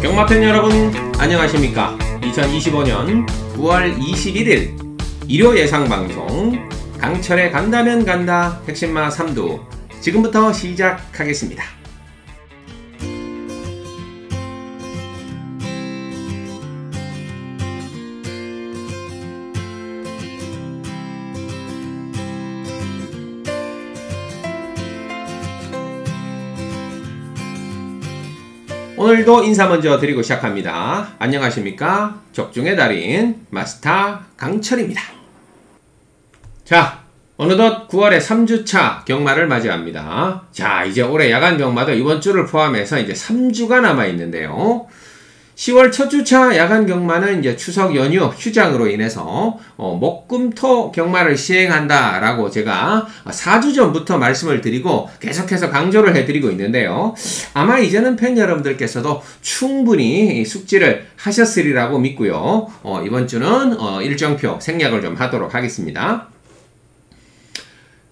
경마팬 여러분 안녕하십니까. 2025년 9월 21일 일요 예상방송 강철의 간다면 간다 핵심마 3두 지금부터 시작하겠습니다. 오늘도 인사 먼저 드리고 시작합니다. 안녕하십니까. 적중의 달인 마스터 강철입니다. 자, 어느덧 9월의 3주차 경마를 맞이합니다. 자, 이제 올해 야간 경마도 이번 주를 포함해서 이제 3주가 남아있는데요. 10월 첫 주차 야간 경마는 이제 추석 연휴 휴장으로 인해서 목금토 경마를 시행한다 라고 제가 4주 전부터 말씀을 드리고 계속해서 강조를 해드리고 있는데요. 아마 이제는 팬 여러분들께서도 충분히 숙지를 하셨으리라고 믿고요. 이번 주는 일정표 생략을 좀 하도록 하겠습니다.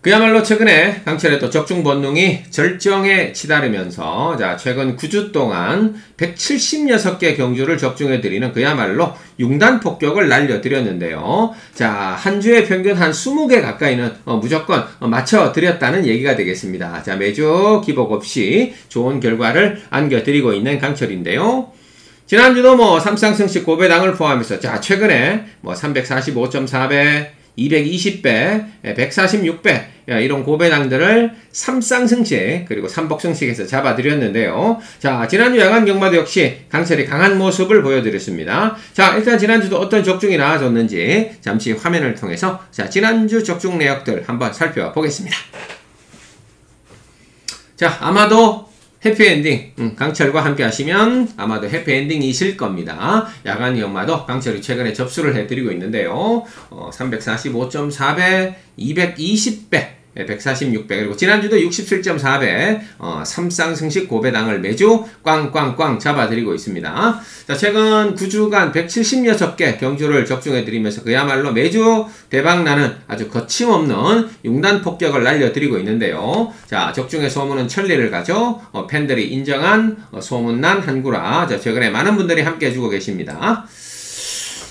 그야말로 최근에 강철의 또 적중 본능이 절정에 치달으면서 자 최근 9주 동안 176개 경주를 적중해드리는 그야말로 융단 폭격을 날려드렸는데요. 자, 한 주에 평균 한 20개 가까이는 무조건 맞춰드렸다는 얘기가 되겠습니다. 자, 매주 기복 없이 좋은 결과를 안겨드리고 있는 강철인데요. 지난주도 뭐 삼쌍승식 고배당을 포함해서 자 최근에 뭐 345.4배 220배, 146배 이런 고배당들을 3쌍승식 그리고 3복승식에서 잡아드렸는데요. 자, 지난주 야간 경마도 역시 강철이 강한 모습을 보여드렸습니다. 자, 일단 지난주도 어떤 적중이 나와줬는지 잠시 화면을 통해서 자 지난주 적중 내역들 한번 살펴보겠습니다. 자, 아마도 해피엔딩 강철과 함께 하시면 아마도 해피엔딩이실 겁니다. 야간 경마도 강철이 최근에 접수를 해드리고 있는데요. 345.4배 220배 146배 그리고 지난주도 67.4배 3쌍승식 고배당을 매주 꽝꽝꽝 잡아드리고 있습니다. 자, 최근 9주간 176개 경주를 적중해드리면서 그야말로 매주 대박나는 아주 거침없는 융단 폭격을 날려드리고 있는데요. 자, 적중의 소문은 천리를 가죠. 팬들이 인정한 소문난 한구라. 자, 최근에 많은 분들이 함께 해주고 계십니다.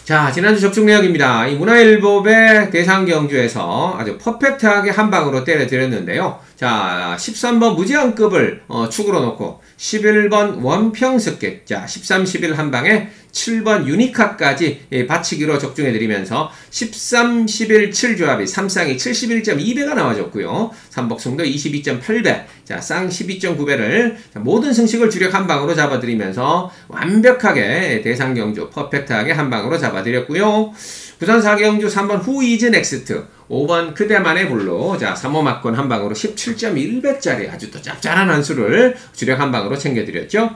자, 지난주 적중 내역입니다. 이 문화일보의 대상경주에서 아주 퍼펙트하게 한 방으로 때려드렸는데요. 자, 13번 무제한급을 축으로 놓고 11번 원평습객, 자, 13, 11 한 방에 7번 유니카까지 받치기로 적중해드리면서 13, 11, 7조합이 3쌍이 71.2배가 나와줬고요. 3복승도 22.8배, 자, 쌍 12.9배를 모든 승식을 주력 한 방으로 잡아드리면서 완벽하게 대상경주 퍼펙트하게 한 방으로 잡아드렸고요. 부산 4경주 3번 후이즈 넥스트 5번 그대만의 블루 자 3호 막권 한 방으로 17.1배짜리 아주 또 짭짤한 한 수를 주력 한 방으로 챙겨드렸죠.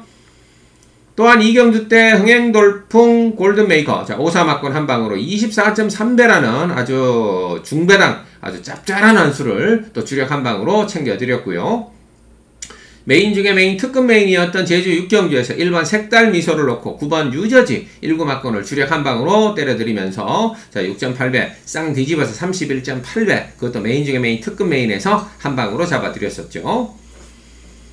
또한 2경주 때 흥행돌풍 골든메이커 자 5사 막권 한 방으로 24.3배라는 아주 중배당 아주 짭짤한 한 수를 또 주력 한 방으로 챙겨드렸고요. 메인 중에 메인 특급 메인이었던 제주 6경주에서 1번 색달 미소를 놓고 9번 유저지 1구막권을 주력 한 방으로 때려드리면서 자 6.8배 쌍 뒤집어서 31.8배 그것도 메인 중에 메인 특급 메인에서 한 방으로 잡아드렸었죠.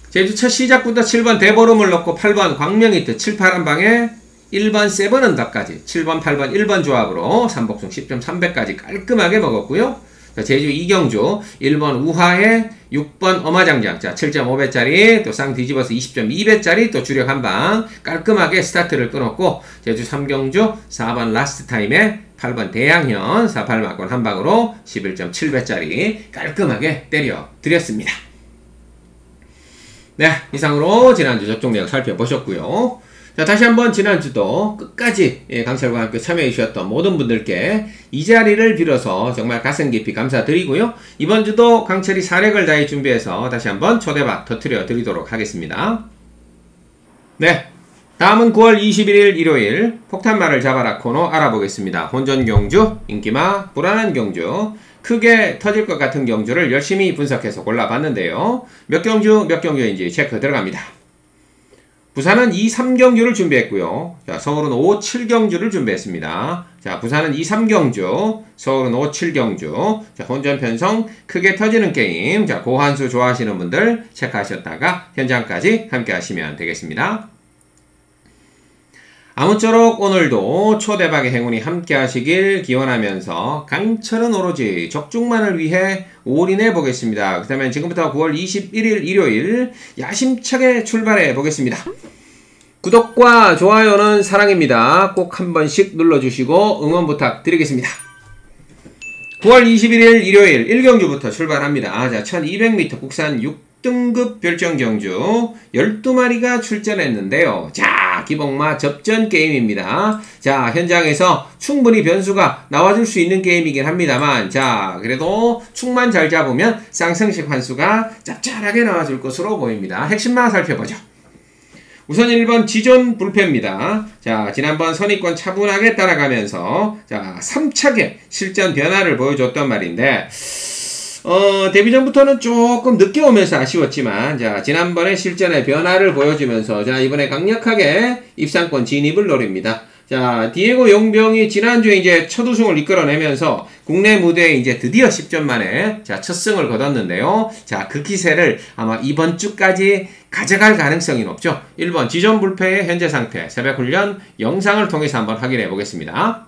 제주 첫 시작부터 7번 대보름을 놓고 8번 광명히트 7, 8 한 방에 1번 세븐언더까지 7번, 8번, 1번 조합으로 3복승 10.3배까지 깔끔하게 먹었고요. 자, 제주 2경주 1번 우하에 6번 어마장장 자 7.5배짜리 또 쌍 뒤집어서 20.2배짜리 또 주력 한방 깔끔하게 스타트를 끊었고 제주 3경주 4번 라스트 타임에 8번 대양현 48막권 한방으로 11.7배짜리 깔끔하게 때려 드렸습니다. 네, 이상으로 지난주 적중 내역 살펴보셨고요. 자, 다시 한번 지난주도 끝까지 강철과 함께 참여해주셨던 모든 분들께 이 자리를 빌어서 정말 가슴 깊이 감사드리고요. 이번 주도 강철이 사력을 다해 준비해서 다시 한번 초대박 터뜨려 드리도록 하겠습니다. 네, 다음은 9월 21일 일요일 폭탄말을 잡아라 코너 알아보겠습니다. 혼전 경주, 인기마, 불안한 경주, 크게 터질 것 같은 경주를 열심히 분석해서 골라봤는데요. 몇 경주인지 체크 들어갑니다. 부산은 2, 3경주를 준비했고요. 자, 서울은 5, 7경주를 준비했습니다. 자, 부산은 2, 3경주, 서울은 5, 7경주. 자, 혼전 편성 크게 터지는 게임. 자, 고한수 좋아하시는 분들 체크하셨다가 현장까지 함께 하시면 되겠습니다. 아무쪼록 오늘도 초대박의 행운이 함께 하시길 기원하면서 강철은 오로지 적중만을 위해 올인해 보겠습니다. 그렇다면 지금부터 9월 21일 일요일 야심차게 출발해 보겠습니다. 구독과 좋아요는 사랑입니다. 꼭 한 번씩 눌러주시고 응원 부탁드리겠습니다. 9월 21일 일요일 1경주부터 출발합니다. 자, 1200m 국산 6등급 별정 경주 12마리가 출전했는데요. 자, 기복마 접전 게임입니다. 자, 현장에서 충분히 변수가 나와줄 수 있는 게임이긴 합니다만, 자, 그래도 축만 잘 잡으면 쌍승식 환수가 짭짤하게 나와줄 것으로 보입니다. 핵심만 살펴보죠. 우선 1번 지존 불패입니다. 자, 지난번 선입권 차분하게 따라가면서 자, 3차게 실전 변화를 보여줬던 말인데 데뷔 전부터는 조금 늦게 오면서 아쉬웠지만 자, 지난번에 실전의 변화를 보여주면서 자, 이번에 강력하게 입상권 진입을 노립니다. 자, 디에고 용병이 지난주에 이제 첫 우승을 이끌어내면서 국내 무대에 이제 드디어 10전 만에 자, 첫 승을 거뒀는데요. 자, 그 기세를 아마 이번 주까지 가져갈 가능성이 높죠. 1번 지존 불패의 현재 상태 새벽 훈련 영상을 통해서 한번 확인해 보겠습니다.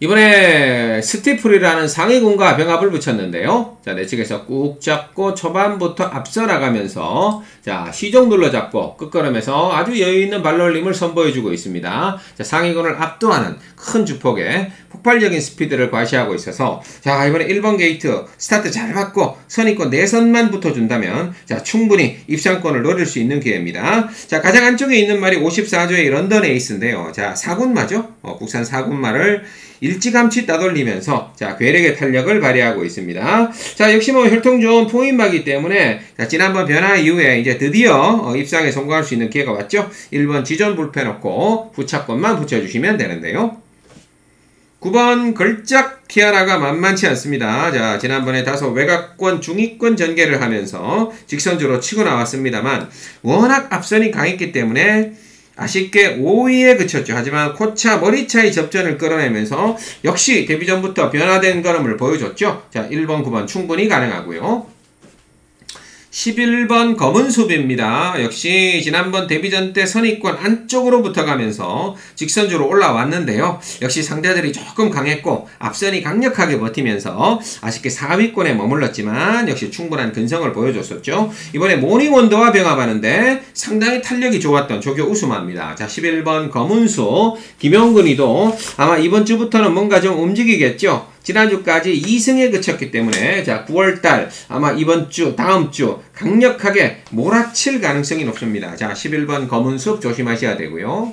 이번에 스티플이라는 상위군과 병합을 붙였는데요. 자, 내측에서 꾹 잡고 초반부터 앞서 나가면서 자, 시종 눌러 잡고 끝걸음에서 아주 여유있는 발놀림을 선보여주고 있습니다. 자, 상위군을 압도하는 큰 주폭에 폭발적인 스피드를 과시하고 있어서 자, 이번에 1번 게이트 스타트 잘 받고 선입권 내선만 붙어준다면 자, 충분히 입상권을 노릴 수 있는 기회입니다. 자, 가장 안쪽에 있는 말이 54조의 런던 에이스인데요. 자, 4군마죠. 국산 4군마를 일찌감치 따돌리면서 자, 괴력의 탄력을 발휘하고 있습니다. 자, 역시 뭐 혈통 좋은 포인마기 때문에 자, 지난번 변화 이후에 이제 드디어 입상에 성공할 수 있는 기회가 왔죠. 1번 지존 불패 놓고 후차권만 붙여주시면 되는데요. 9번 걸작 키아라가 만만치 않습니다. 자, 지난번에 다소 외곽권 중위권 전개를 하면서 직선주로 치고 나왔습니다만 워낙 앞선이 강했기 때문에 아쉽게 5위에 그쳤죠. 하지만 코차 머리차의 접전을 끌어내면서 역시 데뷔 전부터 변화된 걸음을 보여줬죠. 자, 1번 9번 충분히 가능하고요. 11번 검은숲입니다. 역시 지난번 데뷔전 때 선입권 안쪽으로 붙어가면서 직선주로 올라왔는데요. 역시 상대들이 조금 강했고 앞선이 강력하게 버티면서 아쉽게 4위권에 머물렀지만 역시 충분한 근성을 보여줬었죠. 이번에 모닝원더와 병합하는데 상당히 탄력이 좋았던 조교 우수마입니다. 자, 11번 검은숲 김용근이도 아마 이번 주부터는 뭔가 좀 움직이겠죠. 지난주까지 2승에 그쳤기 때문에 자, 9월달 아마 이번주 다음주 강력하게 몰아칠 가능성이 높습니다. 자, 11번 검은숲 조심하셔야 되고요.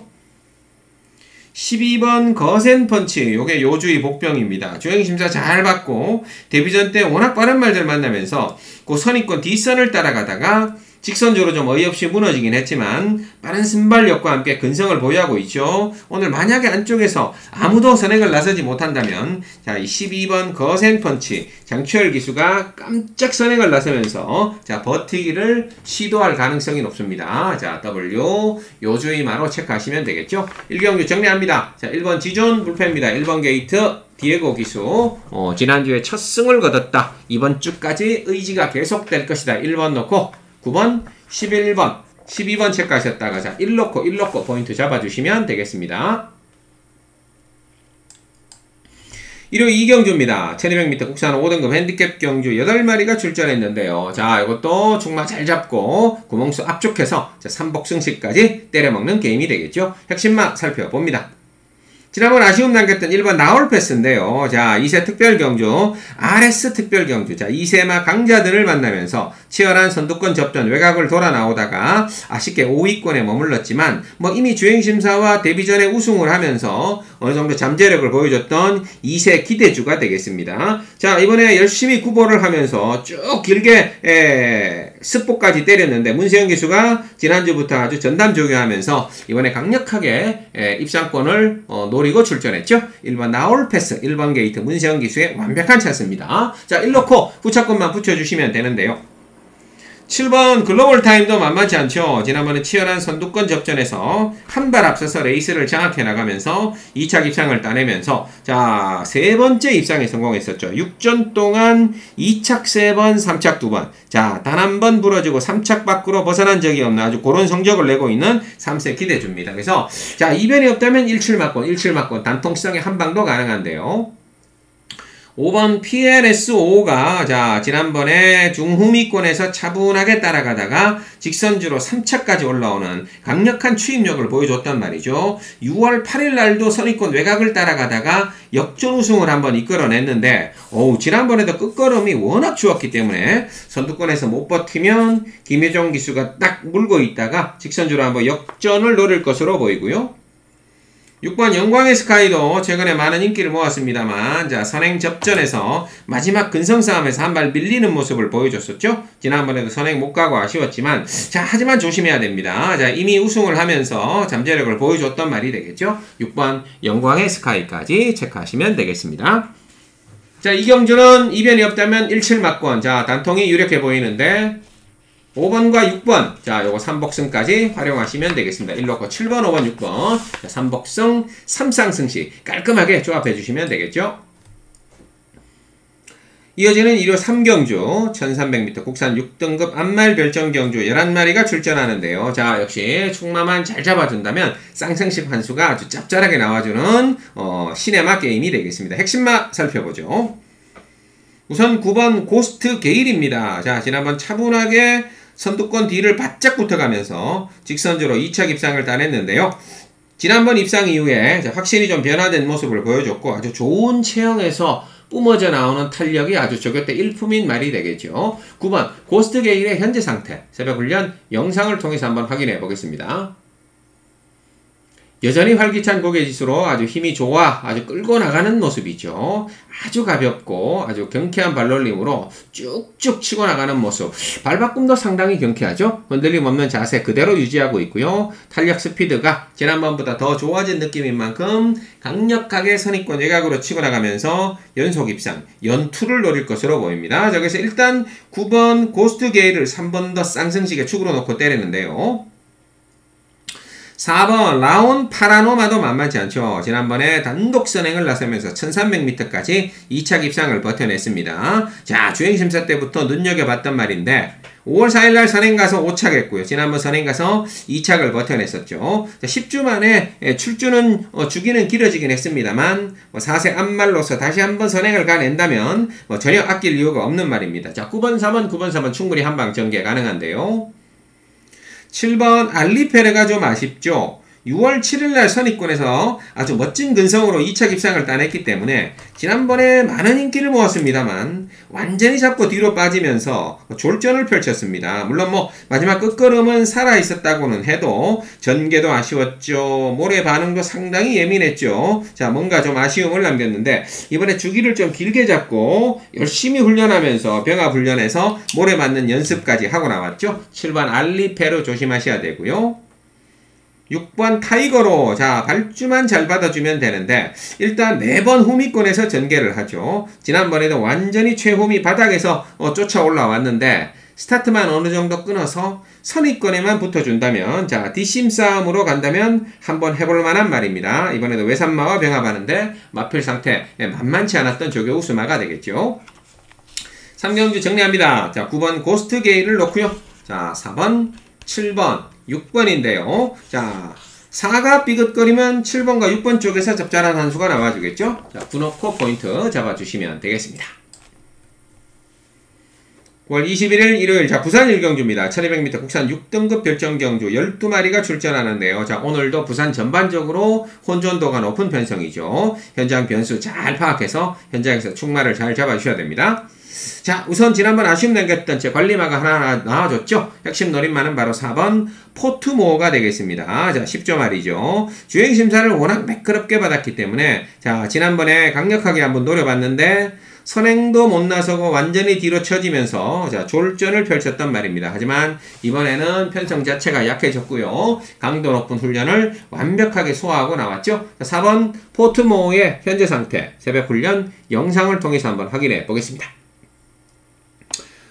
12번 거센펀치 요게 요주의 복병입니다. 주행심사 잘 받고 데뷔전 때 워낙 빠른 말들 만나면서 그 선입권 뒷선을 따라가다가 직선적으로 좀 어이없이 무너지긴 했지만 빠른 순발력과 함께 근성을 보유하고 있죠. 오늘 만약에 안쪽에서 아무도 선행을 나서지 못한다면 자, 이 12번 거센펀치 장추열 기수가 깜짝 선행을 나서면서 자, 버티기를 시도할 가능성이 높습니다. 자, W 요주의마로 체크하시면 되겠죠. 1경주 정리합니다. 자, 1번 지존 불패입니다. 1번 게이트 디에고 기수 지난주에 첫 승을 거뒀다. 이번 주까지 의지가 계속될 것이다. 1번 놓고 9번, 11번, 12번 체크하셨다가 자, 1 놓고 1 놓고 포인트 잡아주시면 되겠습니다. 일요일 2경주입니다. 1200m 국산 5등급 핸디캡 경주 8마리가 출전했는데요. 자, 이것도 중마 잘 잡고 구멍수 압축해서 자, 3복승식까지 때려먹는 게임이 되겠죠. 핵심만 살펴봅니다. 지난번 아쉬움 남겼던 1번 나올패스인데요. 자, 2세 특별경주, RS 특별경주. 자, 2세마 강자들을 만나면서 치열한 선두권 접전 외곽을 돌아 나오다가 아쉽게 5위권에 머물렀지만 뭐 이미 주행심사와 데뷔전에 우승을 하면서 어느정도 잠재력을 보여줬던 2세 기대주가 되겠습니다. 자, 이번에 열심히 구보를 하면서 쭉 길게 스포까지 때렸는데 문세영 기수가 지난주부터 아주 전담조교하면서 이번에 강력하게 입상권을 노리고 출전했죠. 1번 나올패스 1번 게이트 문세영 기수의 완벽한 찬스입니다. 자, 1놓고 후차권만 붙여주시면 되는데요. 7번 글로벌 타임도 만만치 않죠. 지난번에 치열한 선두권 접전에서 한 발 앞서서 레이스를 장악해 나가면서 2차 입상을 따내면서 자, 세 번째 입상에 성공했었죠. 6전 동안 2착 3번, 3착 2번. 자, 단 한 번 부러지고 3착 밖으로 벗어난 적이 없는 아주 그런 성적을 내고 있는 3세 기대 줍니다. 그래서 자, 이변이 없다면 17막권 단통성의 한 방도 가능한데요. 5번 PLS5가 자 지난번에 중후미권에서 차분하게 따라가다가 직선주로 3차까지 올라오는 강력한 추임력을 보여줬단 말이죠. 6월 8일 날도 선의권 외곽을 따라가다가 역전 우승을 한번 이끌어냈는데 지난번에도 끝걸음이 워낙 좋았기 때문에 선두권에서 못 버티면 김효정 기수가 딱 물고 있다가 직선주로 한번 역전을 노릴 것으로 보이고요. 6번 영광의 스카이도 최근에 많은 인기를 모았습니다만 자 선행 접전에서 마지막 근성 싸움에서 한 발 밀리는 모습을 보여줬었죠. 지난번에도 선행 못 가고 아쉬웠지만 자 하지만 조심해야 됩니다. 자 이미 우승을 하면서 잠재력을 보여줬던 말이 되겠죠. 6번 영광의 스카이까지 체크하시면 되겠습니다. 자 이 경주는 이변이 없다면 17막권 자 단통이 유력해 보이는데 5번과 6번 자 요거 3복승까지 활용하시면 되겠습니다. 1놓고 7번 5번 6번 자, 3복승 3쌍승시 깔끔하게 조합해 주시면 되겠죠. 이어지는 1호 3경주 1300m 국산 6등급 암말 별정경주 11마리가 출전하는데요. 자 역시 충마만 잘 잡아준다면 쌍승식 환수가 아주 짭짤하게 나와주는 시네마 게임이 되겠습니다. 핵심마 살펴보죠. 우선 9번 고스트 게일입니다. 자 지난번 차분하게 선두권 뒤를 바짝 붙어가면서 직선주로 2차 입상을 따냈는데요. 지난번 입상 이후에 확실히 좀 변화된 모습을 보여줬고 아주 좋은 체형에서 뿜어져 나오는 탄력이 아주 저격대 일품인 말이 되겠죠. 9번 고스트 게일의 현재 상태 새벽훈련 영상을 통해서 한번 확인해 보겠습니다. 여전히 활기찬 고개지수로 아주 힘이 좋아 아주 끌고 나가는 모습이죠. 아주 가볍고 아주 경쾌한 발놀림으로 쭉쭉 치고 나가는 모습. 발바꿈도 상당히 경쾌하죠. 흔들림 없는 자세 그대로 유지하고 있고요. 탄력 스피드가 지난번보다 더 좋아진 느낌인 만큼 강력하게 선입권 외곽으로 치고 나가면서 연속 입상, 연투를 노릴 것으로 보입니다. 자, 그래서 일단 9번 고스트 게일을 3번 더 쌍승식에 축으로 놓고 때리는데요. 4번 라온 파라노마도 만만치 않죠. 지난번에 단독 선행을 나서면서 1300m까지 2차 입상을 버텨냈습니다. 자 주행심사 때부터 눈여겨봤던 말인데 5월 4일날 선행 가서 5착 했고요. 지난번 선행 가서 2착을 버텨냈었죠. 자, 10주 만에 출주는 주기는 길어지긴 했습니다만 4세 암말로서 다시 한번 선행을 가낸다면 전혀 아낄 이유가 없는 말입니다. 자 9번 3번 충분히 한방 전개 가능한데요. 7번 알리페레가 좀 아쉽죠. 6월 7일날 선입권에서 아주 멋진 근성으로 2차 입상을 따냈기 때문에 지난번에 많은 인기를 모았습니다만 완전히 잡고 뒤로 빠지면서 졸전을 펼쳤습니다. 물론 마지막 끝걸음은 살아있었다고는 해도 전개도 아쉬웠죠. 모래 반응도 상당히 예민했죠. 자 뭔가 좀 아쉬움을 남겼는데 이번에 주기를 좀 길게 잡고 열심히 훈련하면서 병합 훈련해서 모래 맞는 연습까지 하고 나왔죠. 7번 알리페로 조심하셔야 되고요. 6번 타이거로 자 발주만 잘 받아주면 되는데 일단 매번 후미권에서 전개를 하죠. 지난번에도 완전히 최후미 바닥에서 쫓아 올라왔는데 스타트만 어느 정도 끊어서 선입권에만 붙어준다면 자 뒷심 싸움으로 간다면 한번 해볼 만한 말입니다. 이번에도 외산마와 병합하는데 마필 상태 만만치 않았던 조교 우수마가 되겠죠. 3경주 정리합니다. 자 9번 고스트 게일을 놓고요. 자 4번 7번 6번인데요. 자 4가 삐긋거리면 7번과 6번 쪽에서 적절한 한 수가 나와주겠죠. 자 9놓고 포인트 잡아주시면 되겠습니다. 9월 21일 일요일 자 부산 1경주입니다. 1200m 국산 6등급 별정경주 12마리가 출전하는데요. 자 오늘도 부산 전반적으로 혼돈도가 높은 편성이죠. 현장 변수 잘 파악해서 현장에서 충마를 잘 잡아주셔야 됩니다. 자 우선 지난번 아쉬움 남겼던 제 관리마가 하나 나와줬죠. 핵심 노림마는 바로 4번 포트모어가 되겠습니다. 자 10조 말이죠. 주행심사를 워낙 매끄럽게 받았기 때문에 자 지난번에 강력하게 한번 노려봤는데 선행도 못 나서고 완전히 뒤로 처지면서 자 졸전을 펼쳤단 말입니다. 하지만 이번에는 편성 자체가 약해졌고요. 강도 높은 훈련을 완벽하게 소화하고 나왔죠. 자, 4번 포트모어의 현재 상태 새벽 훈련 영상을 통해서 한번 확인해 보겠습니다.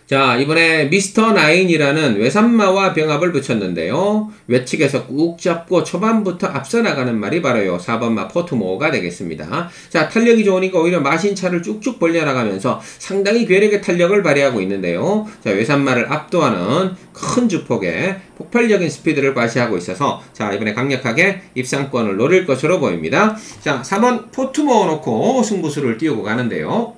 자, 이번에 미스터 나인이라는 외삼마와 병합을 붙였는데요. 외측에서 꾹 잡고 초반부터 앞서 나가는 말이 바로요. 4번마 포트모어가 되겠습니다. 자, 탄력이 좋으니까 오히려 마신차를 쭉쭉 벌려나가면서 상당히 괴력의 탄력을 발휘하고 있는데요. 자, 외삼마를 압도하는 큰 주폭에 폭발적인 스피드를 과시하고 있어서 자, 이번에 강력하게 입상권을 노릴 것으로 보입니다. 자, 4번 포트모어 놓고 승부수를 띄우고 가는데요.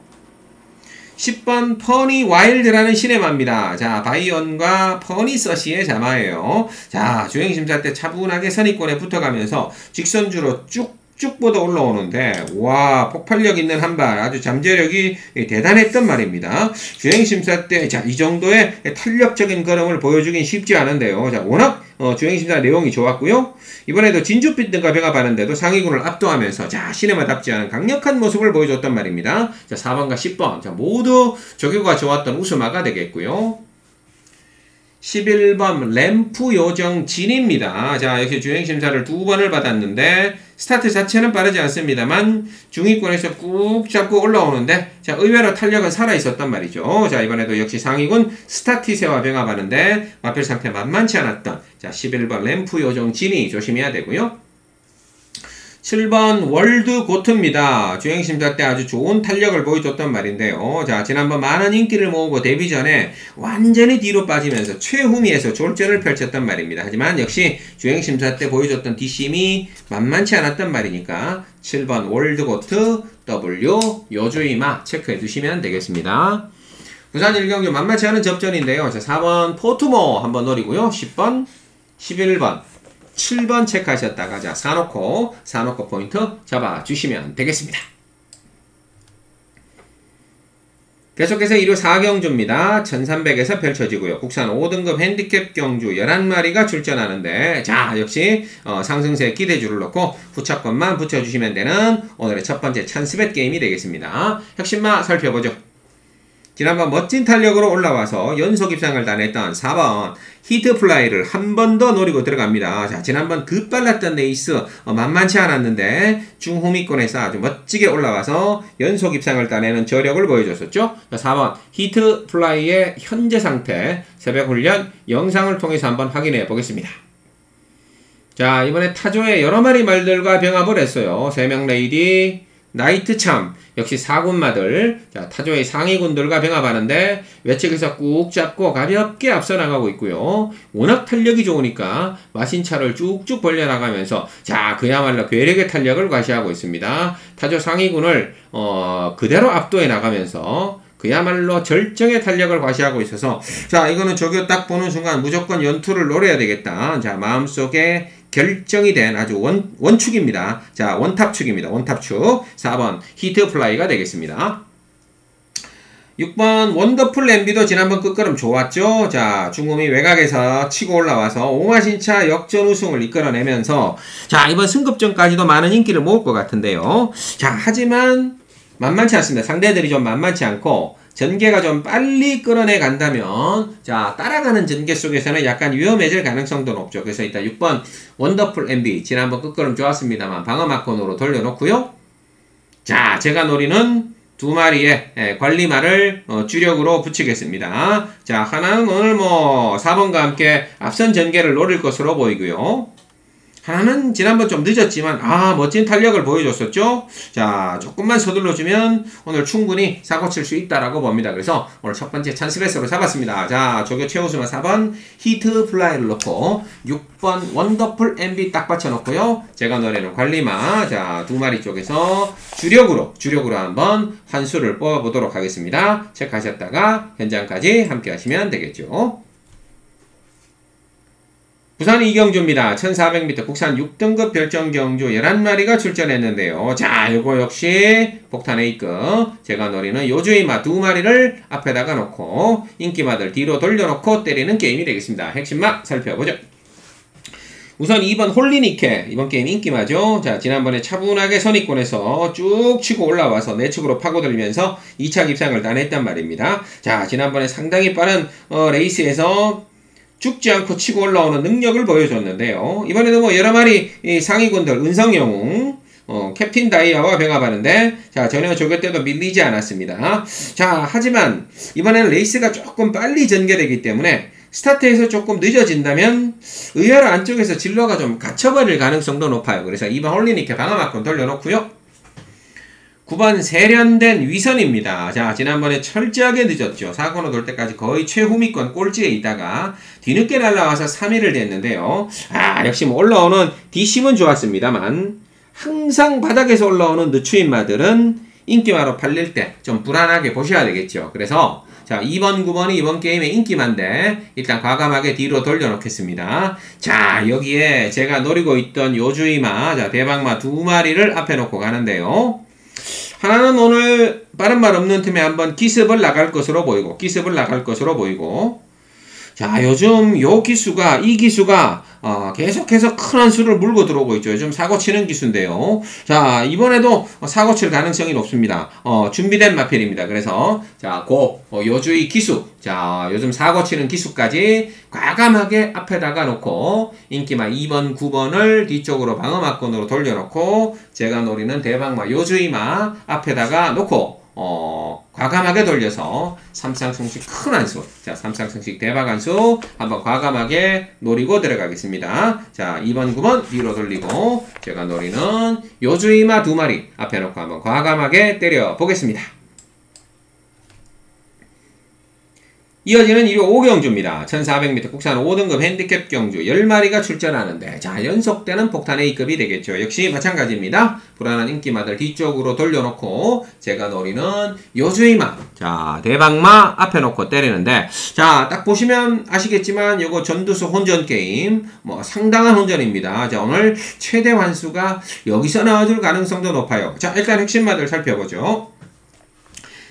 10번 퍼니 와일드라는 시네마입니다. 자, 바이언과 퍼니 서시의 자마예요. 자, 주행심사 때 차분하게 선입권에 붙어가면서 직선주로 쭉쭉 뻗어 올라오는데 와, 폭발력 있는 한발, 아주 잠재력이 대단했던 말입니다. 주행심사 때 자, 이 정도의 탄력적인 걸음을 보여주긴 쉽지 않은데요. 자, 워낙 주행심사 내용이 좋았고요. 이번에도 진주빛 등과 병합하는데도 상위군을 압도하면서 자, 시네마답지 않은 강력한 모습을 보여줬단 말입니다. 자, 4번과 10번 자, 모두 조교가 좋았던 우스마가 되겠고요. 11번 램프 요정 진입니다. 자, 역시 주행심사를 2번을 받았는데 스타트 자체는 빠르지 않습니다만 중위권에서 꾹 잡고 올라오는데 자, 의외로 탄력은 살아있었단 말이죠. 자, 이번에도 역시 상위군 스타티세와 병합하는데 마필 상태 만만치 않았던 자, 11번 램프 요정 진이 조심해야 되고요. 7번 월드 고트입니다. 주행심사 때 아주 좋은 탄력을 보여줬단 말인데요. 자, 지난번 많은 인기를 모으고 데뷔 전에 완전히 뒤로 빠지면서 최후미에서 졸전을 펼쳤단 말입니다. 하지만 역시 주행심사 때 보여줬던 뒷심이 만만치 않았단 말이니까 7번 월드 고트 W 요주이마 체크해 두시면 되겠습니다. 부산 1경주 만만치 않은 접전인데요. 자, 4번 포트모 한번 노리고요. 10번, 11번 7번 체크하셨다가 자, 사놓고 포인트 잡아주시면 되겠습니다. 계속해서 1호 4경주입니다. 1300에서 펼쳐지고요. 국산 5등급 핸디캡 경주 11마리가 출전하는데 자, 역시 상승세 기대주를 놓고 후차권만 붙여주시면 되는 오늘의 첫 번째 찬스벳 게임이 되겠습니다. 핵심마 살펴보죠. 지난번 멋진 탄력으로 올라와서 연속 입상을 다냈던 4번 히트플라이를 한 번 더 노리고 들어갑니다. 자, 지난번 급발랐던 레이스 만만치 않았는데 중후미권에서 아주 멋지게 올라와서 연속 입상을 따내는 저력을 보여줬었죠. 자, 4번 히트플라이의 현재 상태 새벽훈련 영상을 통해서 한번 확인해 보겠습니다. 자, 이번에 타조의 여러 마리 말들과 병합을 했어요. 3명 레이디 나이트참 역시 4군마들 자, 타조의 상위군들과 병합하는데 외측에서 꾹 잡고 가볍게 앞서 나가고 있고요. 워낙 탄력이 좋으니까 마신차를 쭉쭉 벌려나가면서 자, 그야말로 괴력의 탄력을 과시하고 있습니다. 타조 상위군을 그대로 압도해 나가면서 그야말로 절정의 탄력을 과시하고 있어서 자, 이거는 저기 딱 보는 순간 무조건 연투를 노려야 되겠다. 자, 마음속에 결정이 된 아주 원축입니다. 자, 원탑축입니다. 원탑축. 4번 히트플라이가 되겠습니다. 6번 원더풀 엠비도 지난번 끝걸음 좋았죠. 자, 중음이 외곽에서 치고 올라와서 오마신차 역전 우승을 이끌어내면서 자, 이번 승급전까지도 많은 인기를 모을 것 같은데요. 자, 하지만 만만치 않습니다. 상대들이 좀 만만치 않고 전개가 좀 빨리 끌어내 간다면 자, 따라가는 전개 속에서는 약간 위험해질 가능성도 높죠. 그래서 일단 6번 원더풀 MB 지난번 끝걸음 좋았습니다만 방어막건으로 돌려놓고요. 자, 제가 노리는 2마리의 관리말을 주력으로 붙이겠습니다. 자, 하나는 오늘 4번과 함께 앞선 전개를 노릴 것으로 보이고요. 하나는 지난번 좀 늦었지만 멋진 탄력을 보여줬었죠. 자, 조금만 서둘러주면 오늘 충분히 사고 칠 수 있다라고 봅니다. 그래서 오늘 첫 번째 찬스베스로 잡았습니다. 자, 조교 최우수만 4번 히트 플라이를 놓고 6번 원더풀 MB 딱 받쳐놓고요. 제가 노래는 관리마 자, 2마리 쪽에서 주력으로 한번 환수를 뽑아보도록 하겠습니다. 체크하셨다가 현장까지 함께 하시면 되겠죠. 부산 2경주입니다. 1400m 국산 6등급 별정경주 11마리가 출전했는데요. 자, 요거 역시 폭탄 A급 제가 노리는 요주이마 2마리를 앞에다가 놓고 인기마들 뒤로 돌려놓고 때리는 게임이 되겠습니다. 핵심마 살펴보죠. 우선 2번 홀리니케 이번 게임 인기마죠. 자, 지난번에 차분하게 선입권에서 쭉 치고 올라와서 내측으로 파고들면서 2차 입상을 따냈단 말입니다. 자, 지난번에 상당히 빠른 레이스에서 죽지 않고 치고 올라오는 능력을 보여줬는데요. 이번에도 여러마리 상위군들 은성영웅 캡틴 다이아와 병합하는데 자 전혀 저격 때도 밀리지 않았습니다. 자 하지만 이번에는 레이스가 조금 빨리 전개되기 때문에 스타트에서 조금 늦어진다면 의외로 안쪽에서 진로가 좀 갇혀버릴 가능성도 높아요. 그래서 2번 홀리니케 방어막권 돌려놓고요. 9번 세련된 위선입니다. 자 지난번에 철저하게 늦었죠. 사고로 돌 때까지 거의 최후미권 꼴찌에 있다가 뒤늦게 날라와서 3위를 됐는데요. 역시 뭐 올라오는 뒷심은 좋았습니다만 항상 바닥에서 올라오는 늦추인마들은 인기마로 팔릴 때 좀 불안하게 보셔야 되겠죠. 그래서 자 2번 9번이 이번 게임의 인기만데 일단 과감하게 뒤로 돌려놓겠습니다. 자 여기에 제가 노리고 있던 요주이마 자 대박마 2마리를 앞에 놓고 가는데요. 하나는 오늘 빠른 말 없는 틈에 한번 기습을 나갈 것으로 보이고 자 요즘 이 기수가 계속해서 큰 한 수를 물고 들어오고 있죠. 요즘 사고 치는 기수인데요. 자 이번에도 사고 칠 가능성이 높습니다. 준비된 마필입니다. 그래서 자 요주의 기수 자 요즘 사고 치는 기수까지 과감하게 앞에다가 놓고 인기마 2번 9번을 뒤쪽으로 방어막권으로 돌려놓고 제가 노리는 대박마 요주이마 앞에다가 놓고 과감하게 돌려서 삼쌍승식 큰 한수 자 삼쌍승식 대박 한수 한번 과감하게 노리고 들어가겠습니다. 자 2번 9번 뒤로 돌리고 제가 노리는 요주이마 2마리 앞에 놓고 한번 과감하게 때려 보겠습니다. 이어지는 1위 5경주입니다. 1400m 국산 5등급 핸디캡 경주 10마리가 출전하는데 자 연속되는 폭탄 A급이 되겠죠. 역시 마찬가지입니다. 불안한 인기마들 뒤쪽으로 돌려놓고 제가 노리는 요주이마 자 대박마 앞에 놓고 때리는데 자 딱 보시면 아시겠지만 요거 전두수 혼전 게임 뭐 상당한 혼전입니다. 자 오늘 최대 환수가 여기서 나와줄 가능성도 높아요. 자 일단 핵심마들 살펴보죠.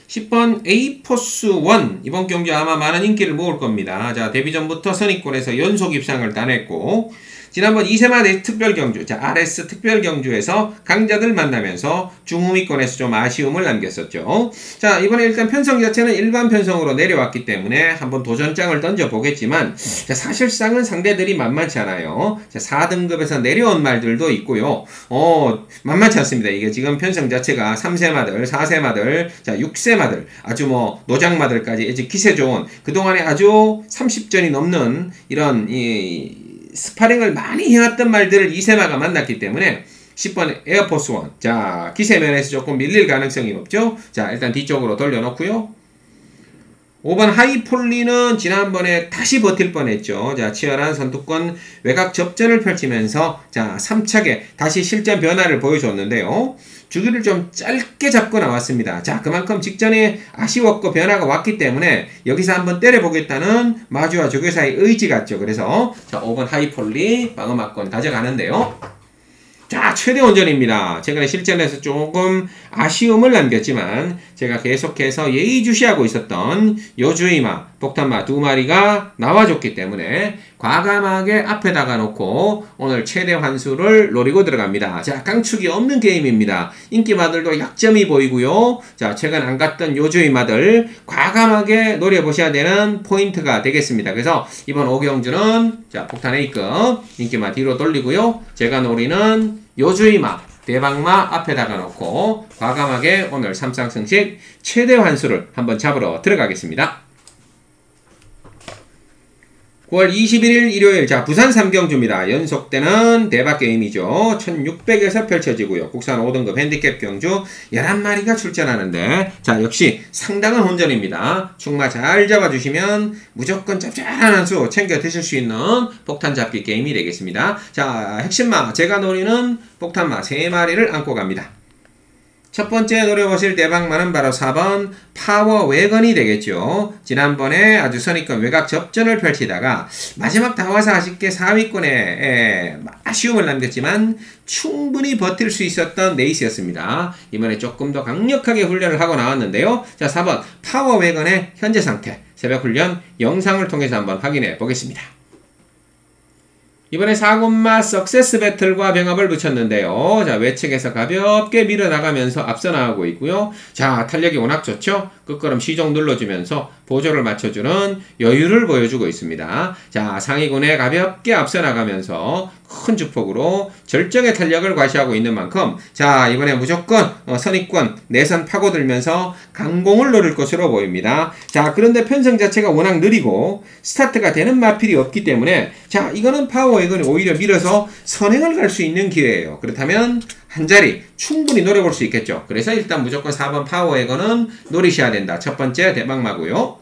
10번 에이포스 1 이번 경기 아마 많은 인기를 모을 겁니다. 자 데뷔 전부터 선입권에서 연속 입상을 따냈고 지난번 2세마 특별 경주 자 RS 특별 경주에서 강자들 만나면서 중후미권에서 좀 아쉬움을 남겼었죠. 자 이번에 일단 편성 자체는 일반 편성으로 내려왔기 때문에 한번 도전장을 던져보겠지만 자 사실상은 상대들이 만만치 않아요. 자 4등급에서 내려온 말들도 있고요. 만만치 않습니다. 이게 지금 편성 자체가 3세마들 4세마들 자 6세마들 아주 뭐 노장마들까지 아주 기세 좋은 그동안에 아주 30전이 넘는 이런 스파링을 많이 해왔던 말들을 2세마가 만났기 때문에 10번 에어포스 1 자 기세면에서 조금 밀릴 가능성이 높죠. 자 일단 뒤쪽으로 돌려놓고요. 5번 하이폴리는 지난번에 다시 버틸 뻔했죠. 자 치열한 선두권 외곽 접전을 펼치면서 자 3차게 다시 실전 변화를 보여줬는데요. 주기를 좀 짧게 잡고 나왔습니다. 자 그만큼 직전에 아쉬웠고 변화가 왔기 때문에 여기서 한번 때려보겠다는 마주와 조교사의 의지 같죠. 그래서 자 5번 하이폴리 방어막권 가져가는데요. 자 최대 원전입니다. 최근에 실전에서 조금 아쉬움을 남겼지만 제가 계속해서 예의주시하고 있었던 요주이마 폭탄마 2마리가 나와줬기 때문에 과감하게 앞에다가 놓고 오늘 최대 환수를 노리고 들어갑니다. 자 깡축이 없는 게임입니다. 인기마들도 약점이 보이고요. 자 최근 안 갔던 요주이마들 과감하게 노려보셔야 되는 포인트가 되겠습니다. 그래서 이번 5경주는 자 폭탄 A급 인기마 뒤로 돌리고요. 제가 노리는 요주이마 대박마 앞에다가 놓고 과감하게 오늘 삼쌍승식 최대 환수를 한번 잡으러 들어가겠습니다. 9월 21일 일요일 자 부산 3경주입니다. 연속되는 대박 게임이죠. 1600에서 펼쳐지고요. 국산 5등급 핸디캡 경주 11마리가 출전하는데 자 역시 상당한 혼전입니다. 충마 잘 잡아주시면 무조건 짭짤한 한 수 챙겨 드실 수 있는 폭탄 잡기 게임이 되겠습니다. 자 핵심마 제가 노리는 폭탄마 3마리를 안고 갑니다. 첫 번째 노려보실 대박마는 바로 4번 파워 웨건이 되겠죠. 지난번에 아주 선입권 외곽 접전을 펼치다가 마지막 다 와서 아쉽게 4위권에 아쉬움을 남겼지만 충분히 버틸 수 있었던 레이스였습니다. 이번에 조금 더 강력하게 훈련을 하고 나왔는데요. 자 4번 파워 웨건의 현재 상태 새벽 훈련 영상을 통해서 한번 확인해 보겠습니다. 이번에 4곤마 석세스 배틀과 병합을 붙였는데요. 자, 외측에서 가볍게 밀어나가면서 앞서 나가고 있고요. 자, 탄력이 워낙 좋죠? 끝걸음 시종 눌러주면서 보조를 맞춰주는 여유를 보여주고 있습니다. 자, 상위군에 가볍게 앞서 나가면서 큰 주폭으로 절정의 탄력을 과시하고 있는 만큼 자 이번에 무조건 선입권 내선 파고들면서 강공을 노릴 것으로 보입니다. 자 그런데 편성 자체가 워낙 느리고 스타트가 되는 마필이 없기 때문에 자 이거는 파워액은 오히려 밀어서 선행을 갈 수 있는 기회예요. 그렇다면 한 자리 충분히 노려볼 수 있겠죠. 그래서 일단 무조건 4번 파워액은 노리셔야 된다. 첫 번째 대박마고요.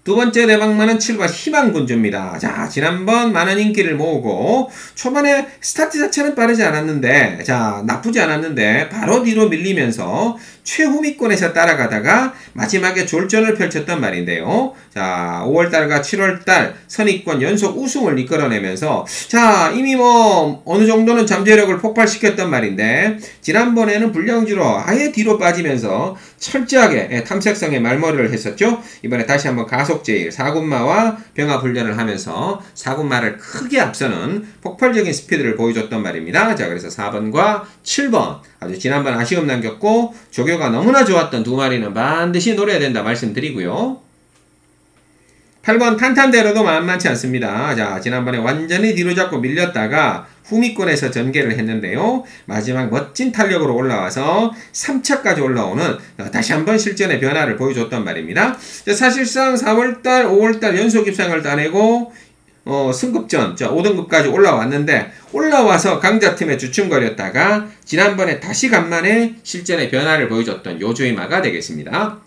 두 번째 대박마는 7번 희망군주입니다. 자, 지난번 많은 인기를 모으고 초반에 스타트 자체는 빠르지 않았는데 자, 나쁘지 않았는데 바로 뒤로 밀리면서 최후위권에서 따라가다가 마지막에 졸전을 펼쳤단 말인데요. 자, 5월달과 7월달 선입권 연속 우승을 이끌어내면서 자, 이미 뭐 어느 정도는 잠재력을 폭발시켰단 말인데 지난번에는 불량주로 아예 뒤로 빠지면서 철저하게 탐색성의 말머리를 했었죠. 이번에 다시 한번 가속제일 4군마와 병합훈련을 하면서 4군마를 크게 앞서는 폭발적인 스피드를 보여줬단 말입니다. 자, 그래서 4번과 7번 아주 지난번 아쉬움 남겼고 조교가 너무나 좋았던 두 마리는 반드시 노려야 된다 말씀드리고요. 8번 탄탄대로도 만만치 않습니다. 자, 지난번에 완전히 뒤로 잡고 밀렸다가 후미권에서 전개를 했는데요. 마지막 멋진 탄력으로 올라와서 3차까지 올라오는 다시 한번 실전의 변화를 보여줬단 말입니다. 자, 사실상 4월달, 5월달 연속 입상을 따내고 승급전 5등급까지 올라왔는데 올라와서 강자팀에 주춤거렸다가 지난번에 다시 간만에 실전의 변화를 보여줬던 요주이마가 되겠습니다.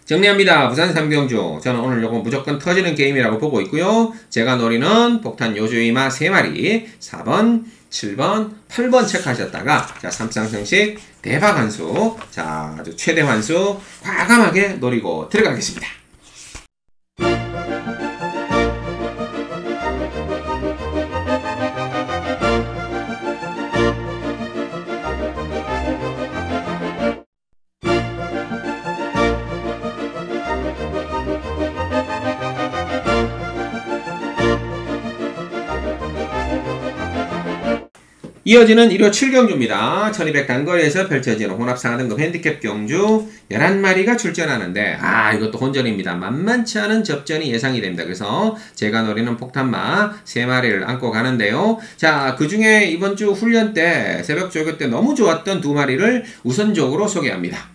정리합니다. 부산 삼경주 저는 오늘 요거 무조건 터지는 게임이라고 보고 있고요. 제가 노리는 폭탄 요주이마 3마리 4번, 7번, 8번 체크하셨다가 자 3쌍승식 대박 환수 자 아주 최대 환수 과감하게 노리고 들어가겠습니다. 이어지는 1호 7경주입니다. 1200 단거리에서 펼쳐지는 혼합 4등급 핸디캡 경주 11마리가 출전하는데 이것도 혼전입니다. 만만치 않은 접전이 예상이 됩니다. 그래서 제가 노리는 폭탄마 3마리를 안고 가는데요. 자, 그 중에 이번 주 훈련 때 새벽 조교 때 너무 좋았던 2마리를 우선적으로 소개합니다.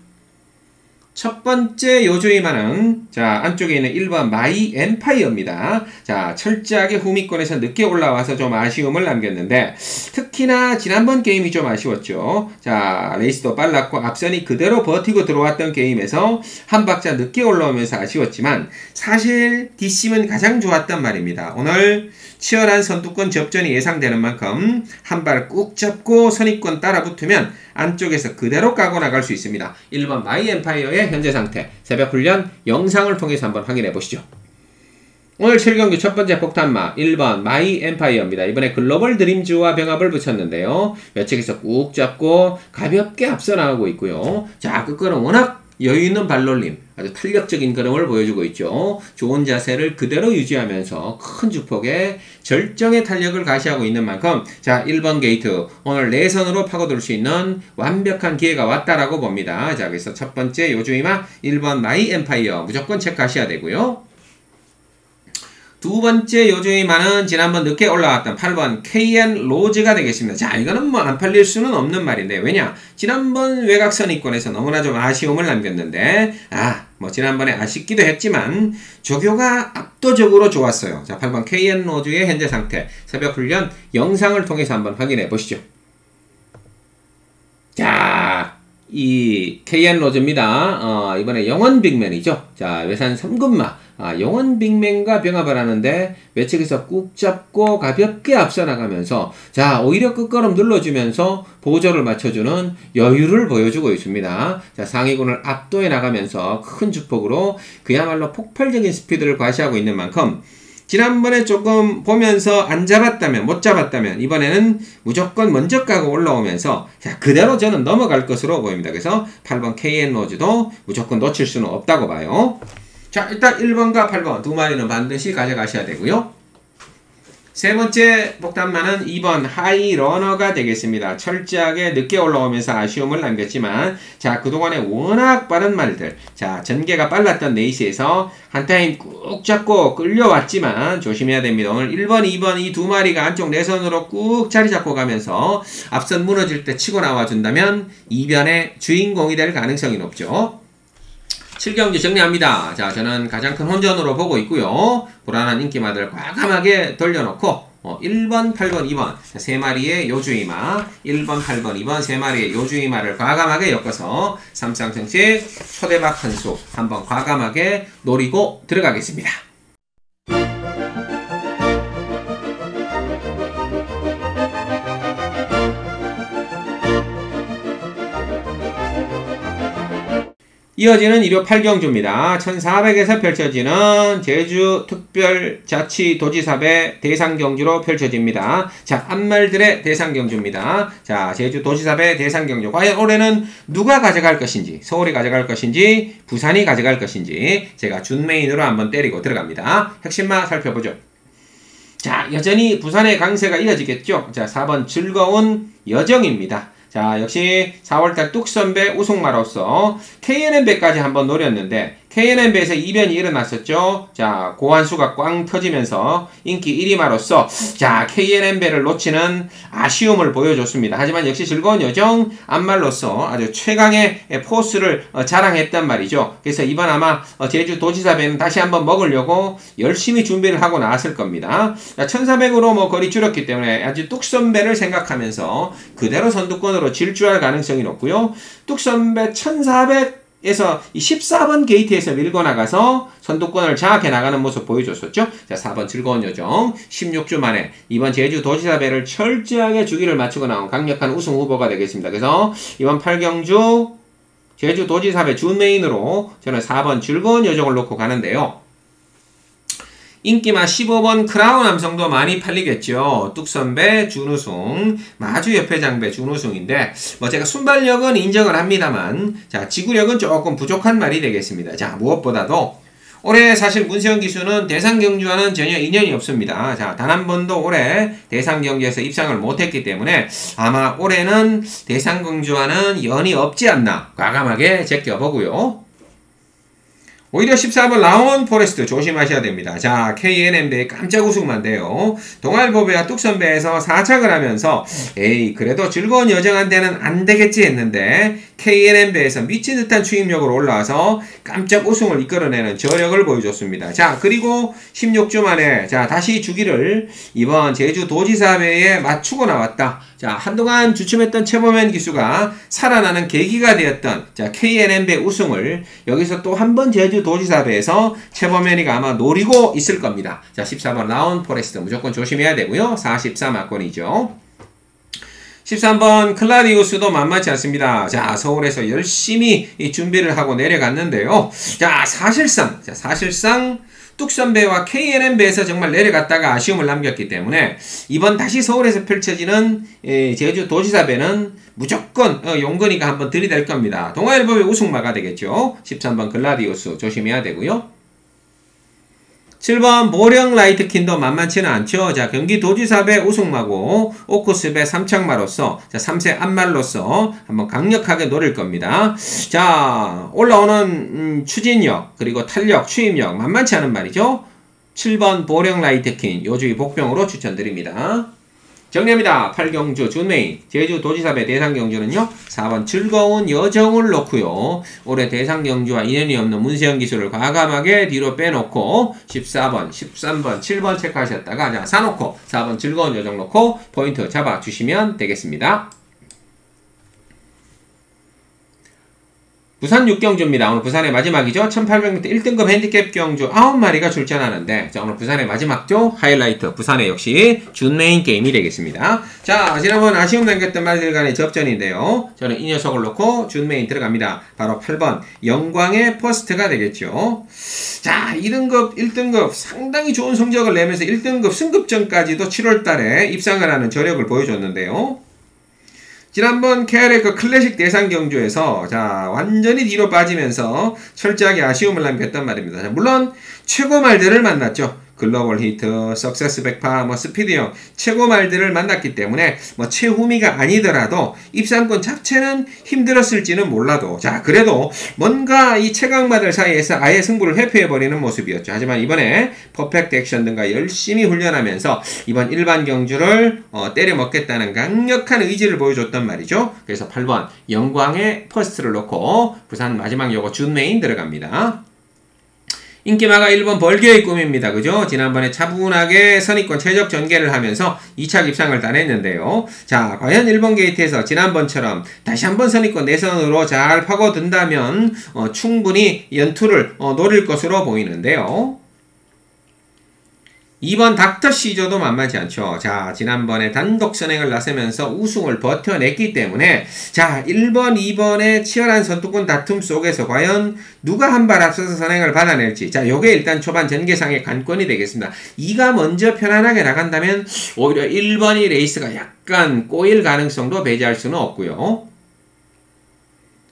첫 번째 요조이마는 자 안쪽에 있는 1번 마이 엠파이어입니다. 자 철저하게 후미권에서 늦게 올라와서 좀 아쉬움을 남겼는데 특히나 지난번 게임이 좀 아쉬웠죠. 자 레이스도 빨랐고 앞선이 그대로 버티고 들어왔던 게임에서 한 박자 늦게 올라오면서 아쉬웠지만 사실 뒷심은 가장 좋았단 말입니다. 오늘 치열한 선두권 접전이 예상되는 만큼 한 발 꾹 잡고 선입권 따라 붙으면 안쪽에서 그대로 까고 나갈 수 있습니다. 1번 마이 엠파이어의 현재 상태 새벽 훈련 영상을 통해서 한번 확인해 보시죠. 오늘 7경기 첫 번째 폭탄마 1번 마이 엠파이어입니다. 이번에 글로벌 드림즈와 병합을 붙였는데요. 매측에서 꾹 잡고 가볍게 앞서 나가고 있고요. 자, 끝걸음 워낙 여유있는 발놀림 아주 탄력적인 걸음을 보여주고 있죠. 좋은 자세를 그대로 유지하면서 큰 주폭에 절정의 탄력을 가시하고 있는 만큼 자 1번 게이트 오늘 내선으로 파고들 수 있는 완벽한 기회가 왔다라고 봅니다. 자 그래서 첫 번째 요주이마 1번 마이 엠파이어 무조건 체크하셔야 되고요. 두 번째 요주이마는 지난번 늦게 올라왔던 8번 KN 로즈가 되겠습니다. 자 이거는 뭐 안 팔릴 수는 없는 말인데 왜냐 지난번 외곽선입권에서 너무나 좀 아쉬움을 남겼는데 뭐 지난번에 아쉽기도 했지만 조교가 압도적으로 좋았어요. 자 8번 KN 로즈의 현재 상태 새벽 훈련 영상을 통해서 한번 확인해 보시죠. 자 이 KN 로즈입니다. 이번에 영원 빅맨이죠. 자 외산 3군마 영원 빅맨과 병합을 하는데 외측에서 꾹 잡고 가볍게 앞서 나가면서 자 오히려 끝걸음 눌러주면서 보조를 맞춰주는 여유를 보여주고 있습니다. 자 상위군을 압도해 나가면서 큰 주폭으로 그야말로 폭발적인 스피드를 과시하고 있는 만큼 지난번에 조금 보면서 안 잡았다면 못 잡았다면 이번에는 무조건 먼저 까고 올라오면서 자 그대로 저는 넘어갈 것으로 보입니다. 그래서 8번 KN 로즈도 무조건 놓칠 수는 없다고 봐요. 자 일단 1번과 8번 두 마리는 반드시 가져가셔야 되고요. 세 번째 복담만은 2번 하이러너가 되겠습니다. 철저하게 늦게 올라오면서 아쉬움을 남겼지만 자 그동안에 워낙 빠른 말들 자 전개가 빨랐던 레이스에서 한 타임 꾹 잡고 끌려왔지만 조심해야 됩니다. 오늘 1번 2번 이 두 마리가 안쪽 내선으로 꾹 자리 잡고 가면서 앞선 무너질 때 치고 나와준다면 이변의 주인공이 될 가능성이 높죠. 7경주 정리합니다. 자, 저는 가장 큰 혼전으로 보고 있고요. 불안한 인기마들 과감하게 돌려놓고 1번, 8번, 2번 세 마리의 요주이마 1번, 8번, 2번 세 마리의 요주이마를 과감하게 엮어서 삼쌍승식 초대박 한수 한번 과감하게 노리고 들어가겠습니다. 이어지는 일요 8경주입니다. 1400에서 펼쳐지는 제주특별자치도지사배 대상경주로 펼쳐집니다. 자, 앞말들의 대상경주입니다. 자, 제주도지사배 대상경주. 과연 올해는 누가 가져갈 것인지, 서울이 가져갈 것인지, 부산이 가져갈 것인지 제가 준메인으로 한번 때리고 들어갑니다. 핵심만 살펴보죠. 자, 여전히 부산의 강세가 이어지겠죠. 자, 4번 즐거운 여정입니다. 자, 역시 4월달 뚝선배 우승마로서 KNN배까지 한번 노렸는데 KNN배에서 이변이 일어났었죠. 자, 고환수가 꽝 터지면서 인기 1위마로서 자, KNN배를 놓치는 아쉬움을 보여줬습니다. 하지만 역시 즐거운 여정 앞말로서 아주 최강의 포스를 자랑했단 말이죠. 그래서 이번 아마 제주도지사배는 다시 한번 먹으려고 열심히 준비를 하고 나왔을 겁니다. 1400으로 뭐 거리 줄였기 때문에 아주 뚝선배를 생각하면서 그대로 선두권으로 질주할 가능성이 높고요. 뚝선배 1400 에서 이 14번 게이트에서 밀고 나가서 선두권을 장악해 나가는 모습 보여줬었죠. 자, 4번 즐거운 여정 16주 만에 이번 제주도지사배를 철저하게 주기를 맞추고 나온 강력한 우승 후보가 되겠습니다. 그래서 이번 8경주 제주도지사배 준메인으로 저는 4번 즐거운 여정을 놓고 가는데요. 인기마 15번 크라운 함성도 많이 팔리겠죠. 뚝선배 준우승, 마주협회장배 준우승인데 뭐 제가 순발력은 인정을 합니다만 자 지구력은 조금 부족한 말이 되겠습니다. 자 무엇보다도 올해 사실 문세영 기수는 대상경주와는 전혀 인연이 없습니다. 자, 단 한 번도 올해 대상경주에서 입상을 못했기 때문에 아마 올해는 대상경주와는 연이 없지 않나 과감하게 제껴보고요. 오히려 14번 라온 포레스트 조심하셔야 됩니다. 자, KNN배의 깜짝 우승만데요. 동아일보배와 뚝선배에서 4착을 하면서 에이 그래도 즐거운 여정한테는 안 되겠지 했는데 KNN배에서 미친 듯한 추임력으로 올라와서 깜짝 우승을 이끌어내는 저력을 보여줬습니다. 자, 그리고 16주 만에 자 다시 주기를 이번 제주도지사배에 맞추고 나왔다. 자, 한동안 주춤했던 최범현 기수가 살아나는 계기가 되었던 자 KNN배 우승을 여기서 또 한 번 제주도지사배에서 최범현이가 아마 노리고 있을 겁니다. 자, 14번 라운 포레스트 무조건 조심해야 되고요. 44막권이죠. 13번 클라디우스도 만만치 않습니다. 자, 서울에서 열심히 준비를 하고 내려갔는데요. 자, 사실상 뚝선배와 KNN배에서 정말 내려갔다가 아쉬움을 남겼기 때문에 이번 다시 서울에서 펼쳐지는 제주도지사배는 무조건 용건이가 한번 들이댈 겁니다. 동아일보의 우승마가 되겠죠. 13번 글라디우스 조심해야 되고요. 7번 보령 라이트킨도 만만치는 않죠. 자, 경기도지사배 우승마고 오크스배 3착마로서 자, 3세 앞말로서 한번 강력하게 노릴 겁니다. 자, 올라오는 추진력 그리고 탄력, 추임력 만만치 않은 말이죠. 7번 보령 라이트킨 요주의 복병으로 추천드립니다. 정리합니다. 8경주 준메인 제주도지사배 대상경주는요 4번 즐거운 여정을 놓고요 올해 대상경주와 인연이 없는 문세영 기수를 과감하게 뒤로 빼놓고 14번, 13번, 7번 체크하셨다가 자 사놓고 4번 즐거운 여정 놓고 포인트 잡아주시면 되겠습니다. 부산 6경주입니다. 오늘 부산의 마지막이죠. 1800m 1등급 핸디캡 경주 9마리가 출전하는데 자 오늘 부산의 마지막 조 하이라이트 부산의 역시 준메인 게임이 되겠습니다. 자 지난번 아쉬움 남겼던 말들 간의 접전인데요. 저는 이 녀석을 놓고 준메인 들어갑니다. 바로 8번 영광의 퍼스트가 되겠죠. 자 2등급 1등급 상당히 좋은 성적을 내면서 1등급 승급전까지도 7월달에 입상을 하는 저력을 보여줬는데요. 지난번 KR의 그 클래식 대상 경주에서 자 완전히 뒤로 빠지면서 철저하게 아쉬움을 남겼단 말입니다. 자, 물론 최고 말들을 만났죠. 글로벌 히트, 석세스 백파, 스피드형 최고 말들을 만났기 때문에 최후미가 아니더라도 입상권 자체는 힘들었을지는 몰라도 자 그래도 뭔가 이 최강마들 사이에서 아예 승부를 회피해버리는 모습이었죠. 하지만 이번에 퍼펙트 액션 등과 열심히 훈련하면서 이번 일반 경주를 때려먹겠다는 강력한 의지를 보여줬단 말이죠. 그래서 8번 영광의 퍼스트를 놓고 부산 마지막 요거 준 메인 들어갑니다. 인기마가 1번 벌교의 꿈입니다. 그죠? 지난번에 차분하게 선입권 최적 전개를 하면서 2차 입상을 따냈는데요. 자, 과연 1번 게이트에서 지난번처럼 다시 한번 선입권 내선으로 잘 파고든다면 충분히 연투를 노릴 것으로 보이는데요. 2번 닥터 시저도 만만치 않죠. 자, 지난번에 단독 선행을 나서면서 우승을 버텨냈기 때문에 자, 1번, 2번의 치열한 선두권 다툼 속에서 과연 누가 한 발 앞서서 선행을 받아낼지. 자, 요게 일단 초반 전개상의 관건이 되겠습니다. 2가 먼저 편안하게 나간다면 오히려 1번이 레이스가 약간 꼬일 가능성도 배제할 수는 없고요.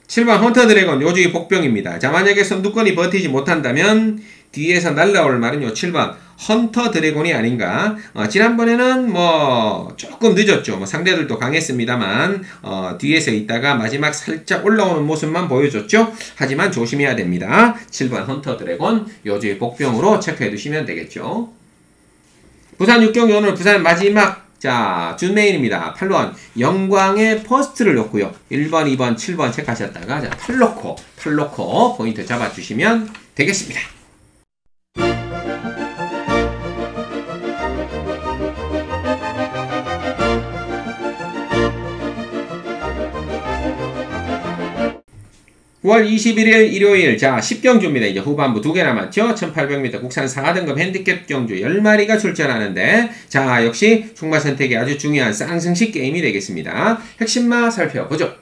7번 헌터 드래곤 요주의 복병입니다. 자, 만약에 선두권이 버티지 못한다면 뒤에서 날라올 말은요 7번 헌터 드래곤이 아닌가. 지난번에는 조금 늦었죠. 상대들도 강했습니다만 뒤에서 있다가 마지막 살짝 올라오는 모습만 보여줬죠. 하지만 조심해야 됩니다. 7번 헌터 드래곤 요주의 복병으로 체크해 두시면 되겠죠. 부산 6경기 오늘 부산 마지막 자, 준메인입니다. 8번 영광의 퍼스트를 놓고요. 1번, 2번, 7번 체크하셨다가 자, 8 놓고 포인트 잡아주시면 되겠습니다. (9월 21일) 일요일 자 10경주입니다. 이제 후반부 2개 남았죠. 1800m 국산 4등급 핸디캡 경주 10마리가 출전하는데 자 역시 충마 선택이 아주 중요한 쌍승식 게임이 되겠습니다. 핵심마 살펴보죠.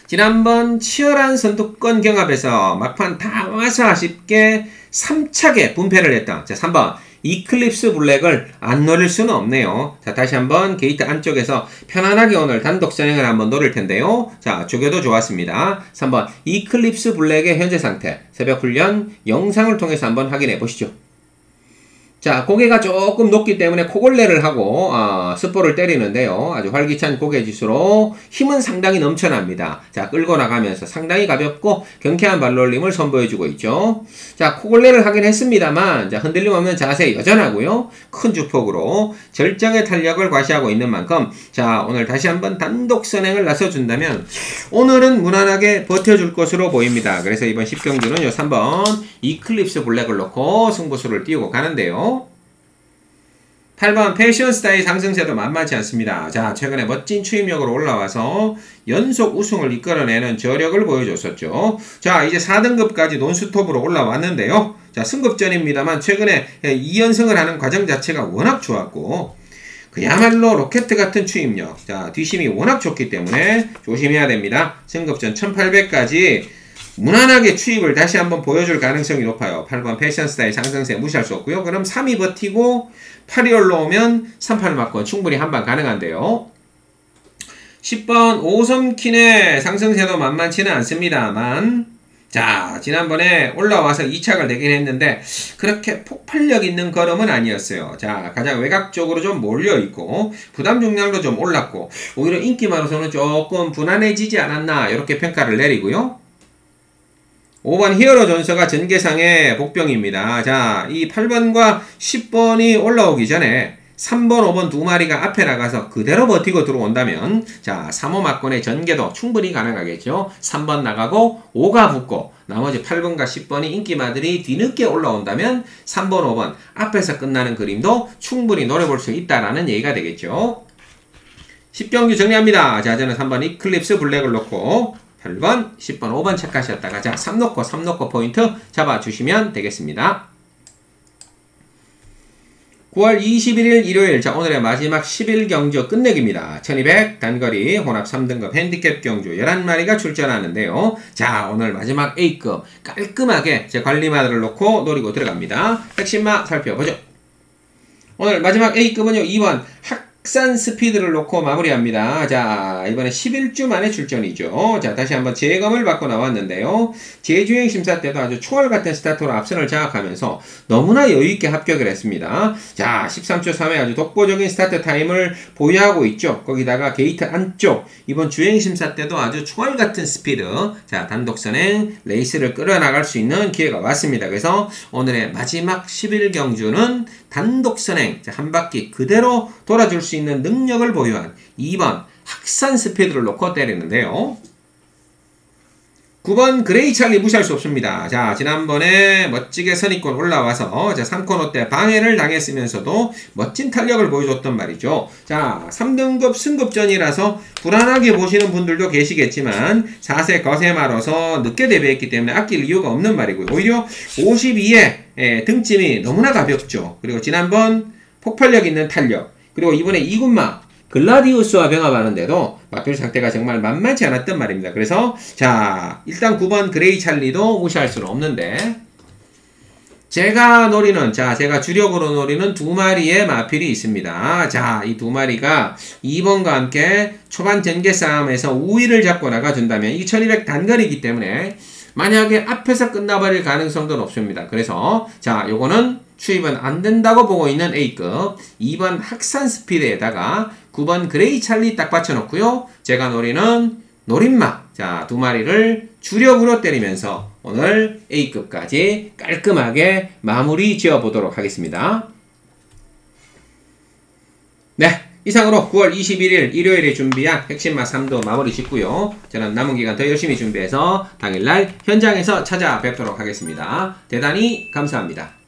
지난번 치열한 선두권 경합에서 막판 다 와서 아쉽게 3차게 분패를 했던 자 3번 이클립스 블랙을 안 노릴 수는 없네요. 자, 다시 한번 게이트 안쪽에서 편안하게 오늘 단독 선행을 한번 노릴 텐데요. 자, 조교도 좋았습니다. 3번 이클립스 블랙의 현재 상태 새벽 훈련 영상을 통해서 한번 확인해 보시죠. 자, 고개가 조금 높기 때문에 코골레를 하고 스포를 때리는데요. 아주 활기찬 고개짓으로 힘은 상당히 넘쳐납니다. 자, 끌고 나가면서 상당히 가볍고 경쾌한 발놀림을 선보여주고 있죠. 자, 코골레를 하긴 했습니다만 자, 흔들림 없는 자세 여전하고요. 큰 주폭으로 절정의 탄력을 과시하고 있는 만큼 자, 오늘 다시 한번 단독 선행을 나서준다면 오늘은 무난하게 버텨줄 것으로 보입니다. 그래서 이번 10경주는 요 3번 이클립스 블랙을 놓고 승부수를 띄우고 가는데요. 8번 패션스타의 상승세도 만만치 않습니다. 자, 최근에 멋진 추임력으로 올라와서 연속 우승을 이끌어내는 저력을 보여줬었죠. 자, 이제 4등급까지 논스톱으로 올라왔는데요. 자, 승급전입니다만 최근에 2연승을 하는 과정 자체가 워낙 좋았고 그야말로 로켓 같은 추임력. 자, 뒷심이 워낙 좋기 때문에 조심해야 됩니다. 승급전 1800까지 무난하게 추입을 다시 한번 보여줄 가능성이 높아요. 8번 패션스타일 상승세 무시할 수 없고요. 그럼 3위 버티고 8위 올라오면 3판을 맞고 충분히 한방 가능한데요. 10번 오섬킨의 상승세도 만만치는 않습니다만 자, 지난번에 올라와서 2착을 내긴 했는데 그렇게 폭발력 있는 걸음은 아니었어요. 자, 가장 외곽 쪽으로 좀 몰려있고 부담 중량도 좀 올랐고 오히려 인기만으로서는 조금 분한해지지 않았나 이렇게 평가를 내리고요. 5번 히어로 전서가 전개상의 복병입니다. 자, 이 8번과 10번이 올라오기 전에 3번, 5번 두 마리가 앞에 나가서 그대로 버티고 들어온다면 자, 3호 막권의 전개도 충분히 가능하겠죠. 3번 나가고 5가 붙고 나머지 8번과 10번이 인기마들이 뒤늦게 올라온다면 3번, 5번 앞에서 끝나는 그림도 충분히 노려볼 수 있다라는 얘기가 되겠죠. 10경주 정리합니다. 자, 저는 3번 이클립스 블랙을 놓고 8번, 10번, 5번 체크하셨다가 자, 3 놓고 포인트 잡아주시면 되겠습니다. 9월 21일 일요일 자, 오늘의 마지막 11경주 끝내기입니다. 1200 단거리 혼합 3등급 핸디캡 경주 11마리가 출전하는데요. 자, 오늘 마지막 A급 깔끔하게 제 관리마들을 놓고 노리고 들어갑니다. 핵심마 살펴보죠. 오늘 마지막 A급은요 2번 확산 스피드를 놓고 마무리합니다. 자, 이번에 11주 만에 출전이죠. 자, 다시 한번 재검을 받고 나왔는데요. 제주행 심사 때도 아주 초월 같은 스타트로 앞선을 장악하면서 너무나 여유있게 합격을 했습니다. 자, 13초 3의 아주 독보적인 스타트 타임을 보유하고 있죠. 거기다가 게이트 안쪽, 이번 주행 심사 때도 아주 초월 같은 스피드, 자, 단독선행 레이스를 끌어나갈 수 있는 기회가 왔습니다. 그래서 오늘의 마지막 11경주는 단독선행, 한 바퀴 그대로 돌아줄 수 있는 능력을 보유한 2번 확산 스피드를 놓고 때리는데요. 9번 그레이 찰리 무시할 수 없습니다. 자, 지난번에 멋지게 선입권 올라와서 자, 3코너 때 방해를 당했으면서도 멋진 탄력을 보여줬던 말이죠. 자, 3등급 승급전이라서 불안하게 보시는 분들도 계시겠지만 4세 거세 말아서 늦게 데뷔했기 때문에 아낄 이유가 없는 말이고요. 오히려 52에 등짐이 너무나 가볍죠. 그리고 지난번 폭발력 있는 탄력, 그리고 이번에 이군마 글라디우스와 병합하는데도 마필 상태가 정말 만만치 않았단 말입니다. 그래서 자, 일단 9번 그레이 찰리도 무시할 수는 없는데, 제가 주력으로 노리는 두 마리의 마필이 있습니다. 자, 이 두 마리가 2번과 함께 초반 전개 싸움에서 우위를 잡고 나가준다면 이 1200 단거리이기 때문에 만약에 앞에서 끝나버릴 가능성도 높습니다. 그래서 자, 요거는 추입은 안 된다고 보고 있는 A급 2번 확산 스피드에다가 9번 그레이 찰리 딱 받쳐놓고요. 제가 노리는 노린마, 자, 두 마리를 주력으로 때리면서 오늘 A급까지 깔끔하게 마무리 지어보도록 하겠습니다. 네, 이상으로 9월 21일 일요일에 준비한 핵심마 3도 마무리 짓고요. 저는 남은 기간 더 열심히 준비해서 당일날 현장에서 찾아뵙도록 하겠습니다. 대단히 감사합니다.